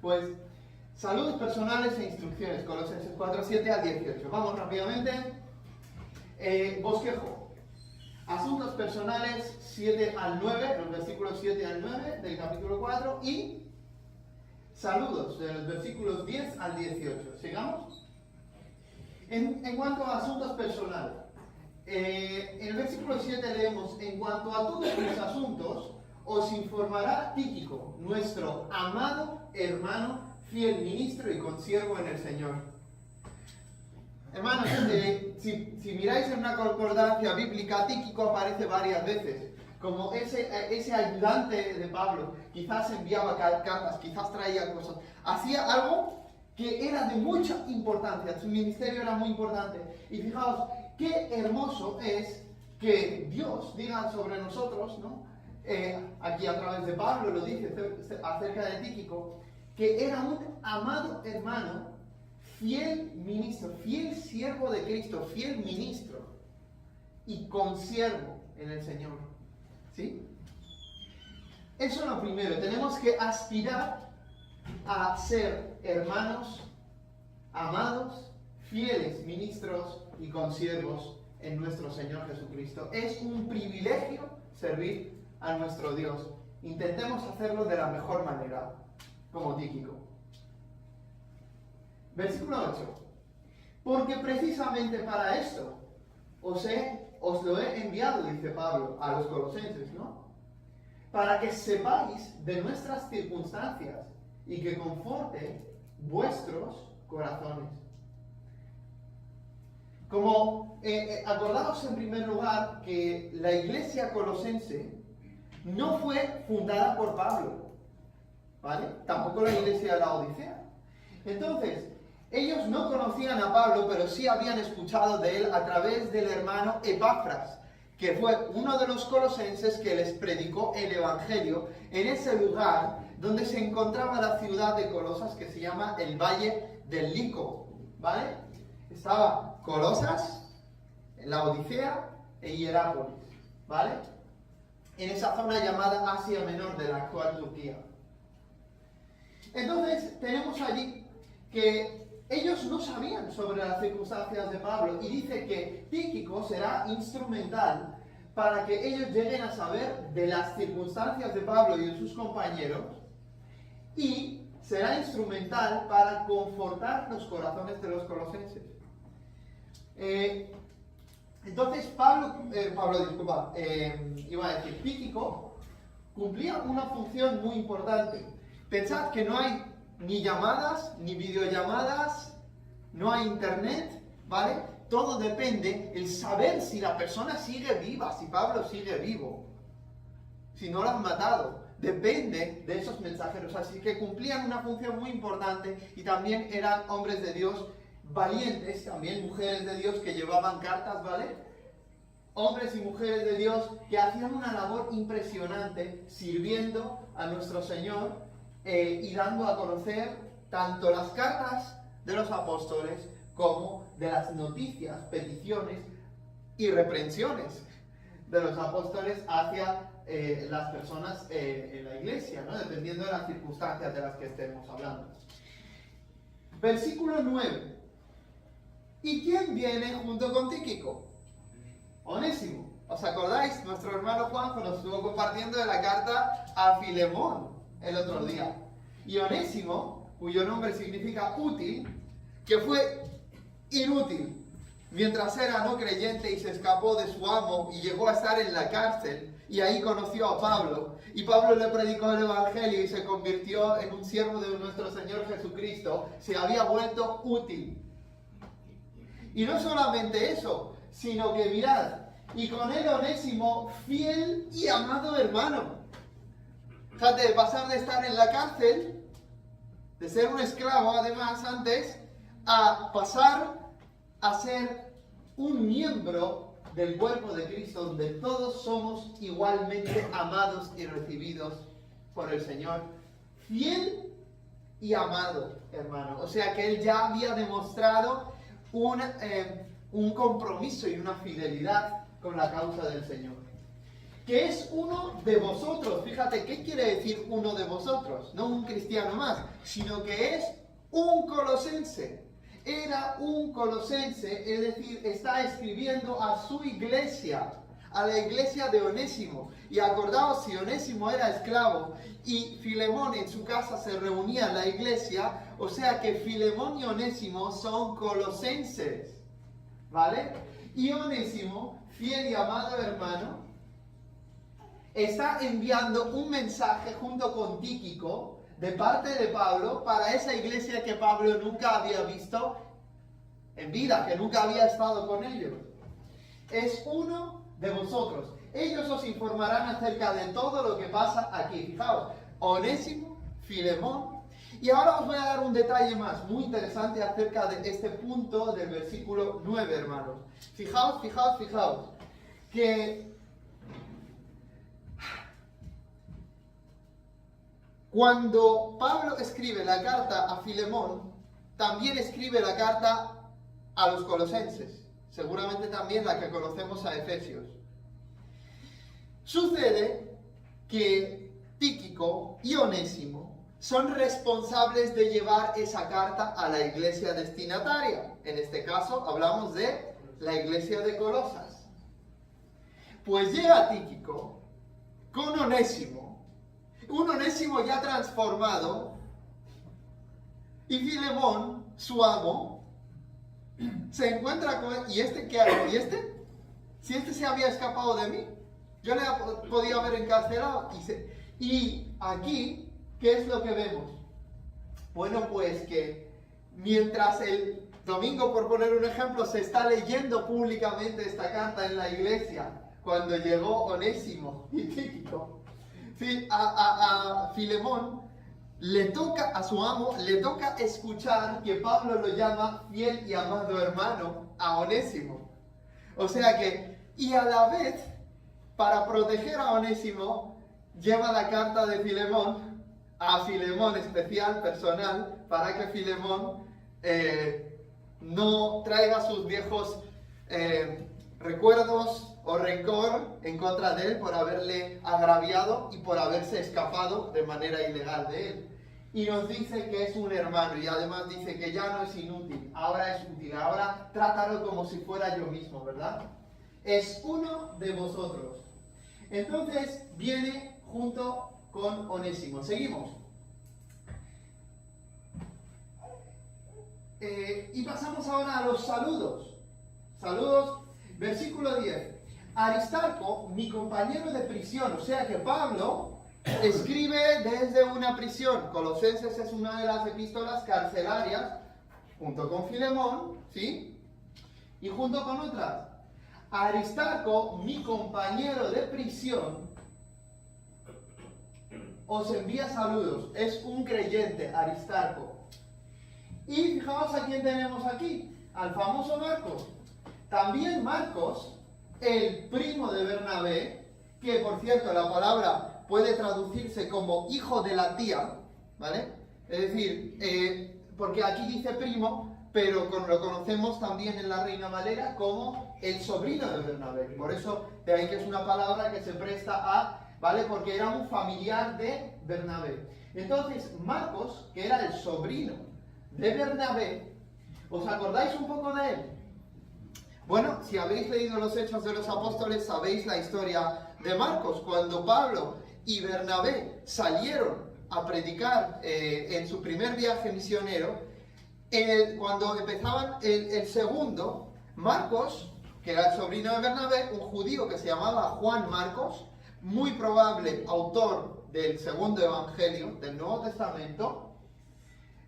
Pues, saludos personales e instrucciones, Colosenses 4, 7 al 18. Vamos rápidamente. Bosquejo. Asuntos personales 7 al 9, los versículos 7 al 9 del capítulo 4. Y saludos, de los versículos 10 al 18. ¿Sigamos? En cuanto a asuntos personales, en el versículo 7 leemos: en cuanto a todos los asuntos, os informará Tíquico, nuestro amado hermano, fiel ministro y consiervo en el Señor. Hermanos, si miráis en una concordancia bíblica, Tíquico aparece varias veces como ese ayudante de Pablo. Quizás enviaba cartas, quizás traía cosas. Hacía algo que era de mucha importancia, su ministerio era muy importante. Y fijaos, qué hermoso es que Dios diga sobre nosotros, ¿no? Aquí a través de Pablo lo dice acerca de Tíquico, que era un amado hermano, fiel ministro, fiel siervo de Cristo, fiel ministro y consiervo en el Señor. ¿Sí? Eso es lo primero. Tenemos que aspirar a ser hermanos, amados, fieles ministros y consiervos en nuestro Señor Jesucristo. Es un privilegio servir a nuestro Dios. Intentemos hacerlo de la mejor manera, como Tíquico. Versículo 8. Porque precisamente para esto os lo he enviado, dice Pablo, a los colosenses, ¿no? Para que sepáis de nuestras circunstancias y que conforte vuestros corazones. Como acordaos en primer lugar que la iglesia colosense no fue fundada por Pablo, ¿vale? Tampoco la iglesia de la Odisea. Entonces, ellos no conocían a Pablo, pero sí habían escuchado de él a través del hermano Epafras, que fue uno de los colosenses que les predicó el Evangelio en ese lugar donde se encontraba la ciudad de Colosas, que se llama el Valle del Lico, ¿vale? Estaba Colosas, la Odisea e Hierápolis, ¿vale? En esa zona llamada Asia Menor de la actual Turquía. Entonces, tenemos allí que ellos no sabían sobre las circunstancias de Pablo y dice que Tíquico será instrumental para que ellos lleguen a saber de las circunstancias de Pablo y de sus compañeros, y será instrumental para confortar los corazones de los colosenses. Entonces Tíquico cumplía una función muy importante. Pensad que no hay ni llamadas, ni videollamadas, no hay internet, ¿vale? Todo depende el saber si la persona sigue viva, si Pablo sigue vivo, si no lo han matado. Depende de esos mensajeros. Así que cumplían una función muy importante y también eran hombres de Dios valientes, también mujeres de Dios que llevaban cartas, ¿vale? Hombres y mujeres de Dios que hacían una labor impresionante sirviendo a nuestro Señor y dando a conocer tanto las cartas de los apóstoles como de las noticias, peticiones y reprensiones de los apóstoles hacia las personas en la iglesia, ¿no? Dependiendo de las circunstancias de las que estemos hablando. Versículo 9. ¿Y quién viene junto con Tíquico? Onésimo. ¿Os acordáis? Nuestro hermano Juanjo nos estuvo compartiendo de la carta a Filemón el otro día. Y Onésimo, cuyo nombre significa útil, que fue inútil mientras era no creyente y se escapó de su amo y llegó a estar en la cárcel, y ahí conoció a Pablo, y Pablo le predicó el Evangelio y se convirtió en un siervo de nuestro Señor Jesucristo, se había vuelto útil. Y no solamente eso, sino que mirad, y con él Onésimo, fiel y amado hermano. Fíjate, de pasar de estar en la cárcel, de ser un esclavo además antes, a pasar a ser un miembro del cuerpo de Cristo, donde todos somos igualmente amados y recibidos por el Señor. Fiel y amado, hermano. O sea que él ya había demostrado un compromiso y una fidelidad con la causa del Señor. que es uno de vosotros. Fíjate, ¿qué quiere decir uno de vosotros? No un cristiano más, sino que es un colosense. Era un colosense, es decir, está escribiendo a su iglesia, a la iglesia de Onésimo. Y acordaos, si Onésimo era esclavo y Filemón en su casa se reunía en la iglesia, o sea que Filemón y Onésimo son colosenses, ¿vale? Y Onésimo, fiel y amado hermano, está enviando un mensaje junto con Tíquico de parte de Pablo para esa iglesia que Pablo nunca había visto en vida, que nunca había estado con ellos. Es uno de vosotros. Ellos os informarán acerca de todo lo que pasa aquí. Fijaos, Onésimo, Filemón. Y ahora os voy a dar un detalle más, muy interesante acerca de este punto del versículo 9, hermanos. Fijaos, que cuando Pablo escribe la carta a Filemón, también escribe la carta a los colosenses, seguramente también la que conocemos a Efesios. Sucede que Tíquico y Onésimo son responsables de llevar esa carta a la iglesia destinataria. En este caso hablamos de la iglesia de Colosas. Pues llega Tíquico con Onésimo, un Onésimo ya transformado, y Filemón, su amo, se encuentra con él. ¿Y este qué hago? ¿Y este? Si este se había escapado de mí, yo le podía haber encarcelado. Y aquí, ¿qué es lo que vemos? Bueno, pues que mientras el domingo, por poner un ejemplo, se está leyendo públicamente esta carta en la iglesia, cuando llegó Onésimo y Tíquico, sí, a Filemón le toca, a su amo, le toca escuchar que Pablo lo llama fiel y amado hermano a Onésimo. O sea que, y a la vez, para proteger a Onésimo, lleva la carta de Filemón a Filemón especial, personal, para que Filemón no traiga sus viejos recuerdos o rencor en contra de él por haberle agraviado y por haberse escapado de manera ilegal de él. Y nos dice que es un hermano, y además dice que ya no es inútil, ahora es útil, ahora trátalo como si fuera yo mismo, ¿verdad? Es uno de vosotros. Entonces viene junto con Onésimo. Seguimos. Y pasamos ahora a los saludos. Saludos, versículo 10. Aristarco, mi compañero de prisión, o sea que Pablo escribe desde una prisión. Colosenses es una de las epístolas carcelarias, junto con Filemón, ¿sí? Y junto con otras. Aristarco, mi compañero de prisión, os envía saludos. Es un creyente, Aristarco. Y fijaos a quién tenemos aquí, al famoso Marcos. También Marcos, el primo de Bernabé, que por cierto la palabra puede traducirse como hijo de la tía, ¿vale? Es decir, porque aquí dice primo, pero lo conocemos también en la Reina Valera como el sobrino de Bernabé. Por eso, de ahí que es una palabra que se presta a, ¿vale? Porque era un familiar de Bernabé. Entonces, Marcos, que era el sobrino de Bernabé, ¿os acordáis un poco de él? Bueno, si habéis leído los Hechos de los Apóstoles, sabéis la historia de Marcos. Cuando Pablo y Bernabé salieron a predicar en su primer viaje misionero, cuando empezaban el segundo, Marcos, que era el sobrino de Bernabé, un judío que se llamaba Juan Marcos, muy probable autor del segundo evangelio del Nuevo Testamento,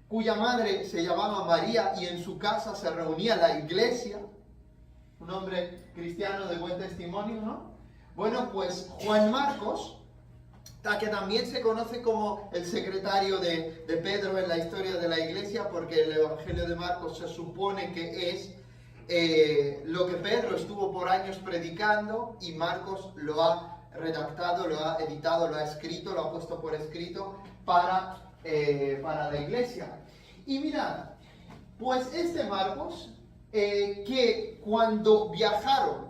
cuya madre se llamaba María y en su casa se reunía la iglesia, un hombre cristiano de buen testimonio, ¿no? Bueno, pues Juan Marcos, que también se conoce como el secretario de Pedro en la historia de la iglesia, porque el Evangelio de Marcos se supone que es lo que Pedro estuvo por años predicando, y Marcos lo ha redactado, lo ha editado, lo ha escrito, lo ha puesto por escrito para la iglesia. Y mirad, pues este Marcos, que cuando viajaron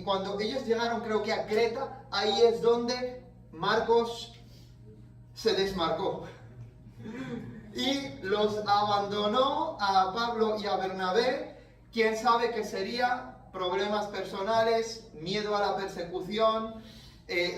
cuando ellos llegaron, creo que a Creta, ahí es donde Marcos se desmarcó y los abandonó a Pablo y a Bernabé. Quién sabe qué sería, problemas personales, miedo a la persecución,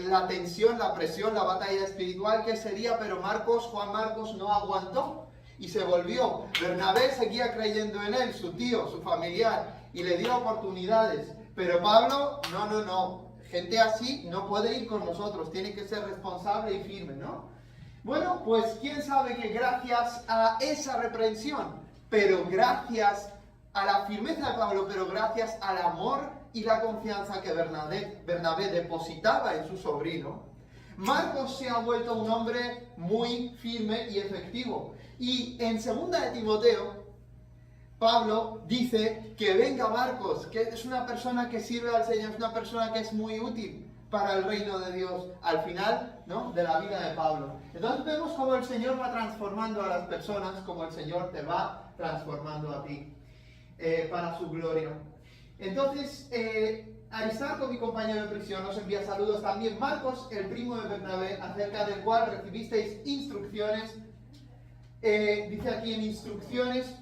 la tensión, la presión, la batalla espiritual, qué sería, pero Juan Marcos no aguantó y se volvió. Bernabé seguía creyendo en él, su tío, su familiar, y le dio oportunidades, pero Pablo, no, gente así no puede ir con nosotros, tiene que ser responsable y firme, ¿no? Bueno, pues quién sabe que gracias a esa reprensión, pero gracias a la firmeza de Pablo, pero gracias al amor y la confianza que Bernabé depositaba en su sobrino, Marcos se ha vuelto un hombre muy firme y efectivo. Y en 2 de Timoteo, Pablo dice que venga Marcos, que es una persona que sirve al Señor, es una persona que es muy útil para el reino de Dios, al final, ¿no?, de la vida de Pablo. Entonces vemos cómo el Señor va transformando a las personas, como el Señor te va transformando a ti, para su gloria. Entonces, Aristarco, mi compañero de prisión, os envía saludos también. Marcos, el primo de Bernabé, acerca del cual recibisteis instrucciones. Dice aquí en instrucciones,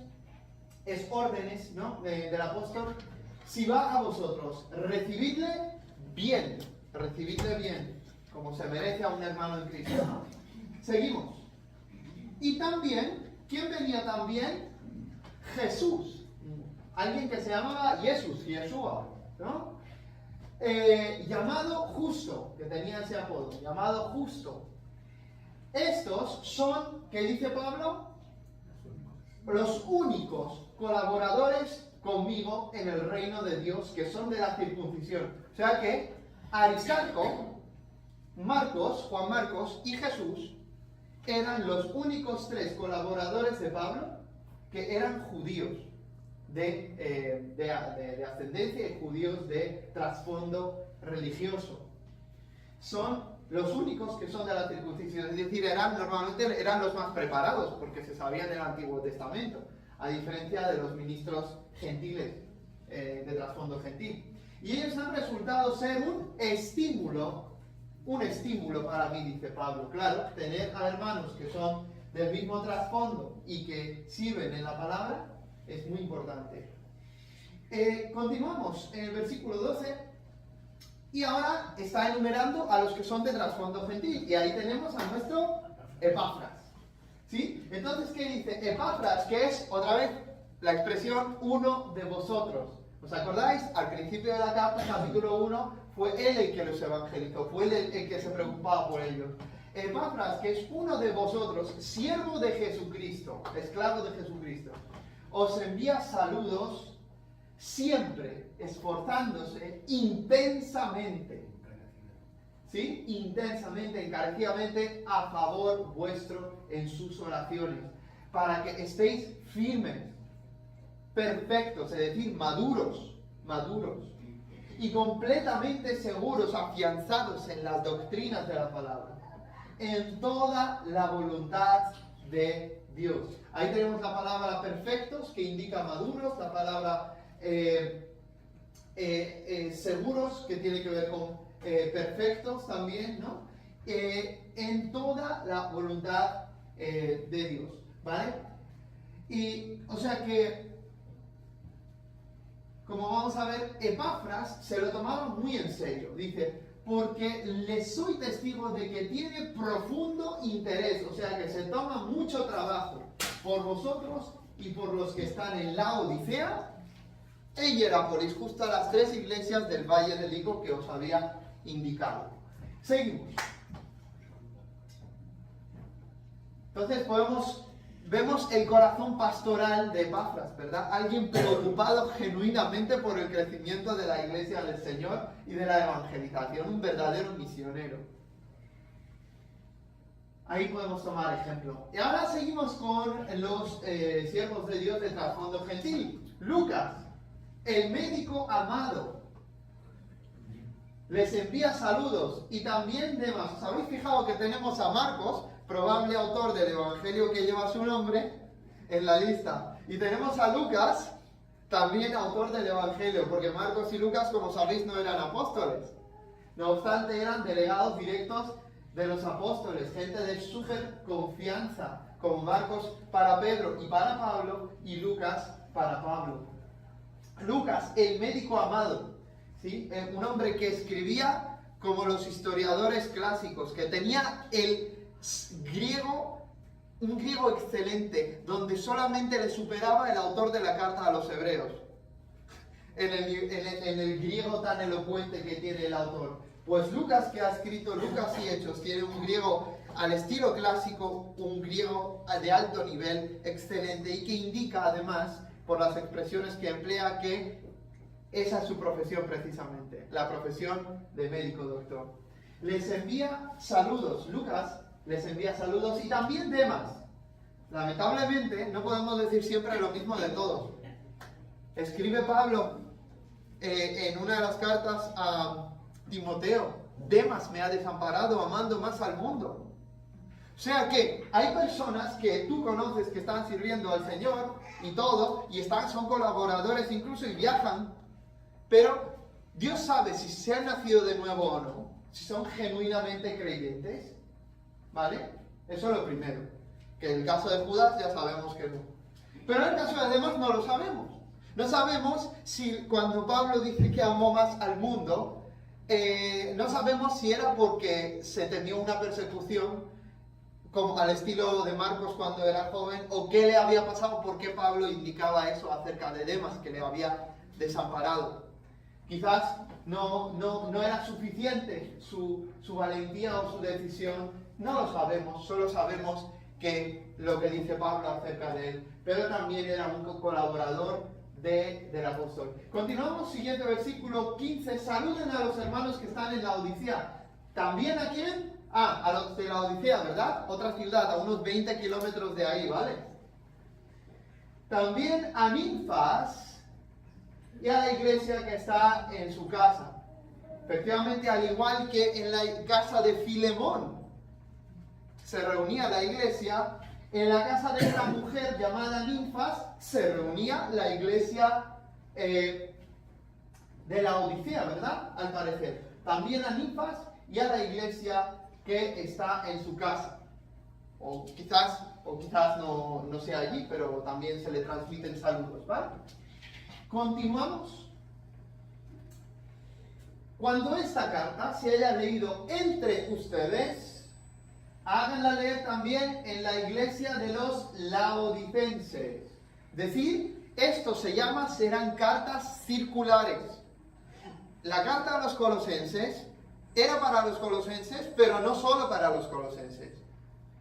es órdenes, ¿no?, del apóstol. Si va a vosotros, recibidle bien, como se merece a un hermano en Cristo, ¿no? Seguimos. Y también, ¿quién venía también? Jesús. Alguien que se llamaba Yeshua, ¿no? Llamado Justo, que tenía ese apodo, llamado Justo. Estos son, ¿qué dice Pablo? Los únicos colaboradores conmigo en el reino de Dios, que son de la circuncisión. O sea que Aristarco, Marcos, Juan Marcos y Jesús eran los únicos 3 colaboradores de Pablo que eran judíos de ascendencia y judíos de trasfondo religioso. Son los únicos que son de la circuncisión, es decir, normalmente eran los más preparados porque se sabían del Antiguo Testamento, a diferencia de los ministros gentiles, de trasfondo gentil. Y ellos han resultado ser un estímulo para mí, dice Pablo. Claro, tener a hermanos que son del mismo trasfondo y que sirven en la palabra es muy importante. Continuamos en el versículo 12 y ahora está enumerando a los que son de trasfondo gentil y ahí tenemos a nuestro Epafras, ¿sí? Entonces, ¿qué dice? Epafras, que es otra vez la expresión uno de vosotros. ¿Os acordáis? Al principio de la carta, capítulo 1, fue él el que los evangelizó, fue él el que se preocupaba por ellos. Epafras, que es uno de vosotros, siervo de Jesucristo, esclavo de Jesucristo, os envía saludos siempre, esforzándose intensamente, ¿sí? Intensamente, encarecidamente a favor vuestro en sus oraciones, para que estéis firmes, perfectos, es decir, maduros, y completamente seguros, afianzados en las doctrinas de la palabra, en toda la voluntad de Dios. Ahí tenemos la palabra perfectos, que indica maduros, la palabra seguros, que tiene que ver con perfectos también, ¿no? En toda la voluntad de Dios, ¿vale? Y, o sea que, como vamos a ver, Epafras se lo tomaba muy en serio. Dice, porque les soy testigo de que tiene profundo interés, o sea que se toma mucho trabajo por vosotros y por los que están en la Odisea e Hierápolis, justo a las 3 iglesias del Valle del Lico que os había indicado. Seguimos. Entonces vemos el corazón pastoral de Epafras, ¿verdad? Alguien preocupado genuinamente por el crecimiento de la iglesia del Señor y de la evangelización, un verdadero misionero. Ahí podemos tomar ejemplo. Y ahora seguimos con los siervos de Dios de trasfondo gentil. Lucas, el médico amado, les envía saludos, y también Demas. ¿Os habéis fijado que tenemos a Marcos, probable autor del evangelio que lleva su nombre, en la lista? Y tenemos a Lucas, también autor del Evangelio, porque Marcos y Lucas, como sabéis, no eran apóstoles. No obstante, eran delegados directos de los apóstoles, gente de súper confianza, como Marcos para Pedro y para Pablo, y Lucas para Pablo. Lucas, el médico amado, ¿sí? Un hombre que escribía como los historiadores clásicos, que tenía el griego, un griego excelente, donde solamente le superaba el autor de la carta a los hebreos, en el griego tan elocuente que tiene el autor. Pues Lucas, que ha escrito Lucas y Hechos, tiene un griego al estilo clásico, un griego de alto nivel, excelente, y que indica además, por las expresiones que emplea, que esa es su profesión precisamente, la profesión de médico doctor. Les envía saludos, Lucas les envía saludos, y también Demas. Lamentablemente, no podemos decir siempre lo mismo de todos. Escribe Pablo en una de las cartas a Timoteo: Demas me ha desamparado amando más al mundo. O sea que hay personas que tú conoces que están sirviendo al Señor y todo, y son colaboradores incluso y viajan, pero Dios sabe si se han nacido de nuevo o no, si son genuinamente creyentes, ¿vale? Eso es lo primero. Que en el caso de Judas ya sabemos que no. Pero en el caso de Demas no lo sabemos. No sabemos si cuando Pablo dice que amó más al mundo, no sabemos si era porque se temió una persecución, como al estilo de Marcos cuando era joven, o qué le había pasado, por qué Pablo indicaba eso acerca de Demas, que le había desamparado. Quizás no era suficiente su valentía o su decisión, no lo sabemos, solo sabemos que lo que dice Pablo acerca de él, pero también era un colaborador del apóstol. Continuamos, siguiente versículo 15. Saluden a los hermanos que están en la Odisea. ¿También a quién? A los de la Odisea, ¿verdad? Otra ciudad, a unos 20 kilómetros de ahí, ¿vale? También a Ninfas y a la iglesia que está en su casa. Efectivamente, al igual que en la casa de Filemón se reunía la iglesia, en la casa de esta mujer llamada Ninfas se reunía la iglesia de la Odisea, ¿verdad? Al parecer. También a Ninfas y a la iglesia que está en su casa. O quizás no sea allí, pero también se le transmiten saludos, ¿vale? Continuamos. Cuando esta carta se haya leído entre ustedes, háganla leer también en la iglesia de los laodicenses. Es decir, esto serán cartas circulares. La carta a los colosenses era para los colosenses, pero no solo para los colosenses.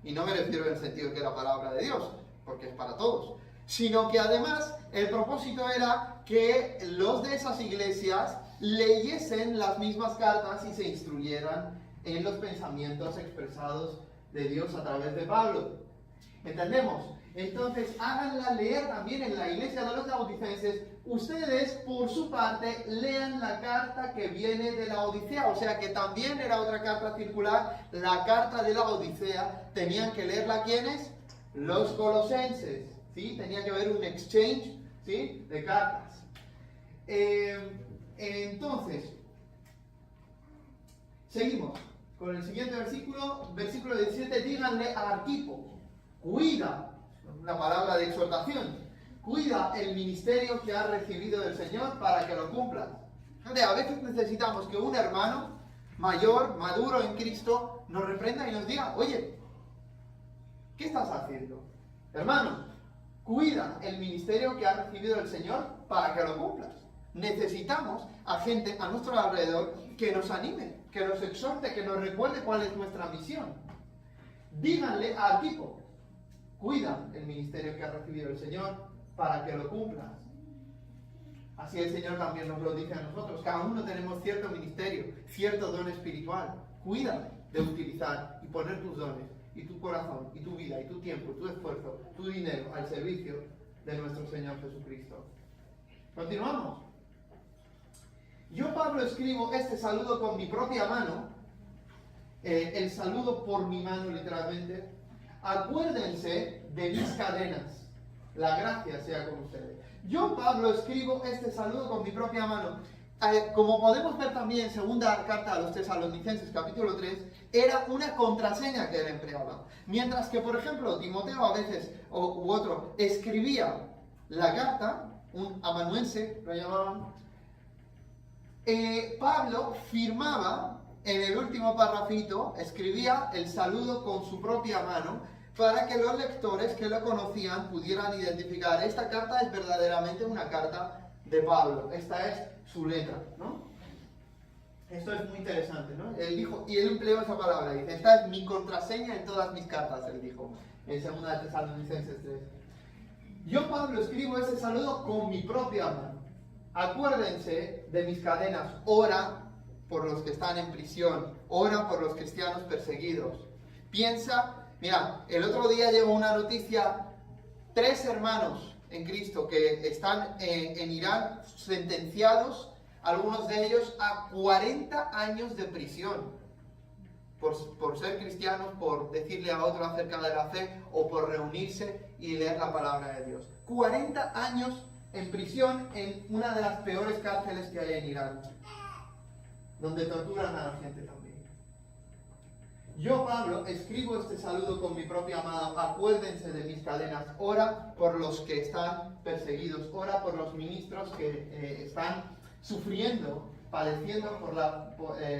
Y no me refiero en el sentido que era palabra de Dios, porque es para todos. Sino que además el propósito era que los de esas iglesias leyesen las mismas cartas y se instruyeran en los pensamientos expresados de Dios a través de Pablo. ¿Entendemos? Entonces, háganla leer también en la iglesia de los laodicenses. Ustedes, por su parte, lean la carta que viene de la Odisea. O sea que también era otra carta circular. La carta de la Odisea, ¿tenían que leerla quiénes? Los colosenses. ¿Sí? Tenía que haber un exchange, ¿sí?, de cartas. Entonces, seguimos con el siguiente versículo, versículo 17. Díganle a Arquipo, cuida, una palabra de exhortación, cuida el ministerio que has recibido del Señor para que lo cumplas. A veces necesitamos que un hermano mayor, maduro en Cristo, nos reprenda y nos diga, oye, ¿qué estás haciendo? Hermano, cuida el ministerio que has recibido del Señor para que lo cumplas. Necesitamos a gente a nuestro alrededor que nos anime, que nos exhorte, que nos recuerde cuál es nuestra misión. Díganle a Arquipo, cuida el ministerio que ha recibido el Señor para que lo cumplas. Así el Señor también nos lo dice a nosotros. Cada uno tenemos cierto ministerio, cierto don espiritual. Cuida de utilizar y poner tus dones y tu corazón y tu vida y tu tiempo y tu esfuerzo, tu dinero al servicio de nuestro Señor Jesucristo. Continuamos. Yo, Pablo, escribo este saludo con mi propia mano, el saludo por mi mano literalmente. Acuérdense de mis cadenas La gracia sea con ustedes. Yo, Pablo, escribo este saludo con mi propia mano. Como podemos ver también en segunda carta a los Tesalonicenses, capítulo 3, era una contraseña que él empleaba. Mientras que, por ejemplo, Timoteo a veces, u otro, escribía la carta, un amanuense, lo llamaban, Pablo firmaba en el último parrafito, escribía el saludo con su propia mano, para que los lectores que lo conocían pudieran identificar, esta carta es verdaderamente una carta de Pablo, esta es su letra, ¿no? Esto es muy interesante, ¿no? Él dijo, y él empleó esa palabra, dice, esta es mi contraseña en todas mis cartas, él dijo, en 2 Tesalonicenses 3. Yo, Pablo, escribo ese saludo con mi propia mano. Acuérdense de mis cadenas, ora por los que están en prisión, ora por los cristianos perseguidos. Piensa, mira, el otro día llegó una noticia, 3 hermanos en Cristo que están en Irán sentenciados, algunos de ellos a 40 años de prisión por ser cristianos, por decirle a otro acerca de la fe o por reunirse y leer la palabra de Dios. 40 años en prisión en una de las peores cárceles que hay en Irán, donde torturan a la gente también. Yo, Pablo, escribo este saludo con mi propia mano. Acuérdense de mis cadenas. Ora por los que están perseguidos. Ora por los ministros que están sufriendo, padeciendo por la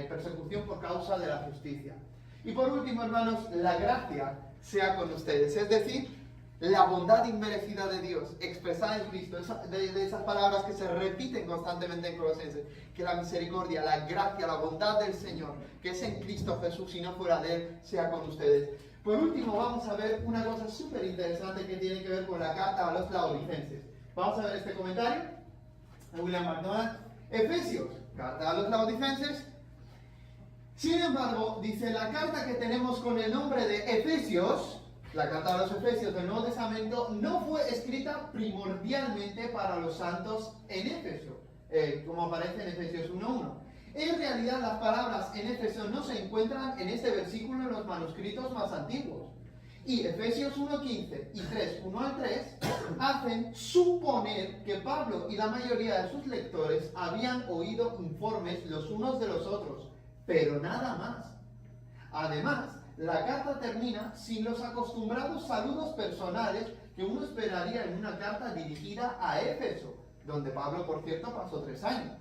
persecución por causa de la justicia. Y por último, hermanos, la gracia sea con ustedes. Es decir, la bondad inmerecida de Dios, expresada en Cristo, de esas palabras que se repiten constantemente en Colosenses, que la misericordia, la gracia, la bondad del Señor, que es en Cristo Jesús y no fuera de Él, sea con ustedes. Por último, vamos a ver una cosa súper interesante que tiene que ver con la carta a los Laodicenses. Vamos a ver este comentario de William MacDonald. Efesios, carta a los Laodicenses. Sin embargo, dice, la carta que tenemos con el nombre de Efesios, la carta a los Efesios del Nuevo Testamento, no fue escrita primordialmente para los santos en Éfeso, como aparece en Efesios 1.1. En realidad, las palabras en Éfeso no se encuentran en este versículo en los manuscritos más antiguos. Y Efesios 1.15 y 3.1-3 hacen suponer que Pablo y la mayoría de sus lectores habían oído informes los unos de los otros, pero nada más. Además, la carta termina sin los acostumbrados saludos personales que uno esperaría en una carta dirigida a Éfeso, donde Pablo, por cierto, pasó 3 años.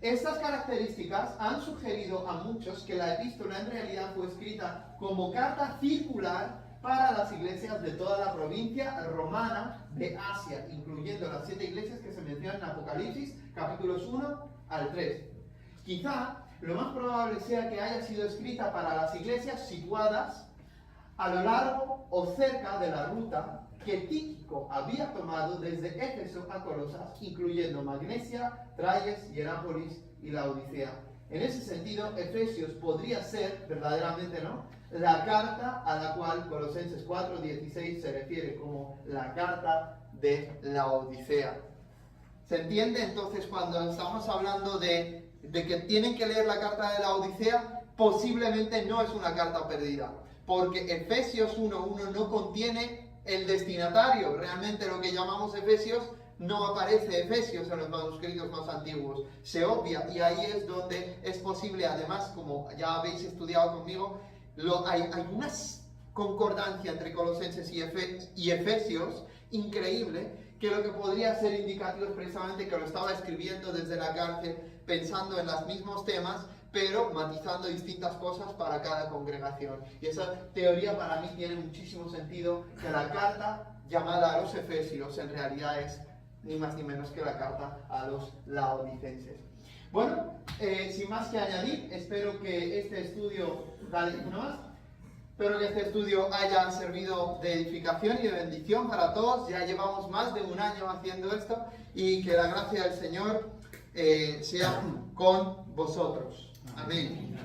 Estas características han sugerido a muchos que la epístola en realidad fue escrita como carta circular para las iglesias de toda la provincia romana de Asia, incluyendo las 7 iglesias que se mencionan en Apocalipsis, capítulos 1 al 3. Quizá lo más probable sea que haya sido escrita para las iglesias situadas a lo largo o cerca de la ruta que Tíquico había tomado desde Éfeso a Colosas, incluyendo Magnesia, Trayes, Hierápolis y Laodicea. En ese sentido, Efesios podría ser, verdaderamente, ¿no?, la carta a la cual Colosenses 4.16 se refiere como la carta de Laodicea. ¿Se entiende entonces cuando estamos hablando de que tienen que leer la carta de Laodicea? Posiblemente no es una carta perdida, porque Efesios 1.1 no contiene el destinatario. Realmente lo que llamamos Efesios no aparece Efesios en los manuscritos más antiguos, se obvia, y ahí es donde es posible, además, como ya habéis estudiado conmigo, hay una concordancia entre Colosenses y Efesios increíble, que lo que podría ser indicativo es precisamente que lo estaba escribiendo desde la cárcel, pensando en los mismos temas, pero matizando distintas cosas para cada congregación. Y esa teoría para mí tiene muchísimo sentido, que la carta llamada a los Efesios en realidad es ni más ni menos que la carta a los Laodicenses. Bueno, sin más que añadir, espero que este estudio, espero que este estudio haya servido de edificación y de bendición para todos. Ya llevamos más de 1 año haciendo esto, y que la gracia del Señor sea con vosotros. Amén.